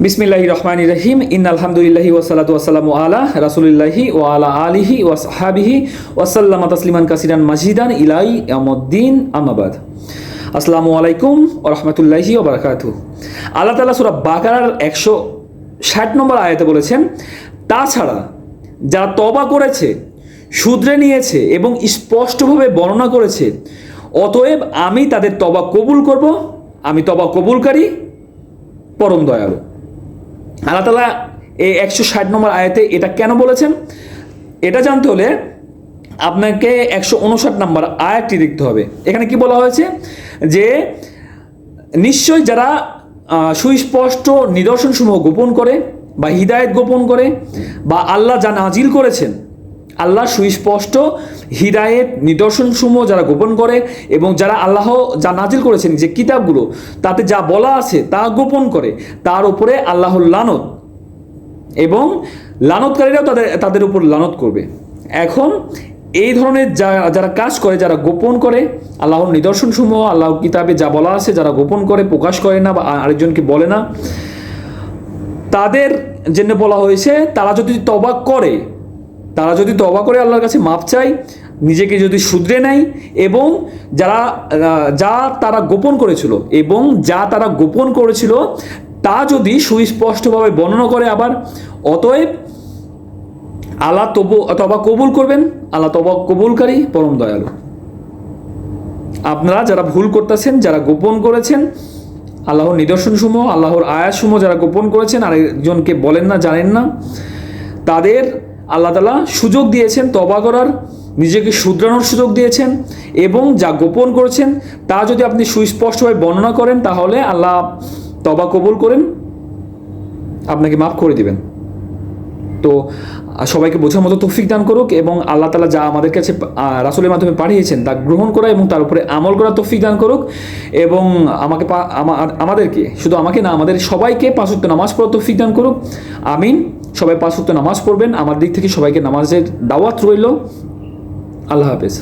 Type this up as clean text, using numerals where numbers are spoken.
বিসমিল্লাহির রহমানির রহিম। ইন্নালহামদুলিল্লাহি ওয়াসসালাতু ওয়াসসালামু আলা রাসূলিল্লাহি ওয়া আলা আলিহি ওয়া সাহবিহি ওয়া সাল্লামা তাসলিমান কাসিরান মাজিদান ইলাই ইয়াউমুদ্দিন, আম্মা বাদ। আসসালামু আলাইকুম ওয়া রাহমাতুল্লাহি ওয়া বারাকাতুহু। আল্লাহ তাআলা সূরা বাকারার 160 নম্বর আয়াতে বলেছেন, তাছাড়া যারা তওবা করেছে, শুধরে নিয়েছে এবং স্পষ্টভাবে বর্ণনা করেছে, অতএব আমি তাদের তওবা কবুল করব, আমি তওবা কবুলকারী, পরম দয়ালু। আল্লাহ তাআলা এই 160 নম্বর আয়াতে এটা কেন বলেছেন, এটা জানতে হলে আপনাকে 159 নম্বর আয়াতটি দেখতে হবে। এখানে কি বলা হয়েছে যে নিশ্চয় যারা সুস্পষ্ট নিদর্শনসমূহ গোপন করে বা হিদায়েত গোপন করে বা আল্লাহ যা নাজিল করেছেন, আল্লাহ সুস্পষ্ট হিদায়েত নিদর্শনসমূহ যারা গোপন করে এবং যারা আল্লাহ যা নাজিল করেছেন যে কিতাবগুলো তাতে যা বলা আছে তা গোপন করে, তার উপরে আল্লাহর লানত এবং লানতকারীরাও তাদের উপর লানত করবে। এখন এই ধরনের যারা কাজ করে, যারা গোপন করে আল্লাহর নিদর্শনসমূহ, আল্লাহর কিতাবে যা বলা আছে যারা গোপন করে, প্রকাশ করে না বা আরেকজনকে বলে না, তাদের জন্য বলা হয়েছে তারা যদি তওবা করে আল্লাহর কাছে মাপ চায়, নিজেকে যদি শুধরে নেয় এবং তারা গোপন করেছিল তা যদি সুস্পষ্টভাবে বর্ণনা করে, আবার অতএব আল্লাহ তওবা কবুল করবেন, আল্লাহ তওবা কবুলকারী, পরম দয়ালু। আপনারা যারা ভুল করতেছেন, যারা গোপন করেছেন আল্লাহর নিদর্শনসমূহ, আল্লাহর আয়াতসমূহ যারা গোপন করেছেন, আরেকজনকে বলেন না, জানেন না, তাদের আল্লাহ তাআলা সুযোগ দিয়েছেন তওবা করার, নিজেকে শুধরানোর সুযোগ দিয়েছেন এবং যা গোপন করেছেন তা যদি আপনি সুস্পষ্টভাবে বর্ণনা করেন তাহলে আল্লাহ তওবা কবুল করেন, আপনাকে মাফ করে দিবেন। তো সবাইকে বোঝার মতো তৌফিক দান করুক এবং আল্লাহ তাআলা যা আমাদের কাছে রাসূলের মাধ্যমে পাঠিয়েছেন তা গ্রহণ করা এবং তার উপরে আমল করা তৌফিক দান করুক এবং আমাদেরকে, শুধু আমাকে না, আমাদের সবাইকে 5 ওয়াক্ত নামাজ পড়ার তৌফিক দান করুক, আমিন। সবাই 5 ওয়াক্ত নামাজ পড়বেন, আমার দিক থেকে সবাইকে নামাজের দাওয়াত রইল। আল্লাহ হাফেজ।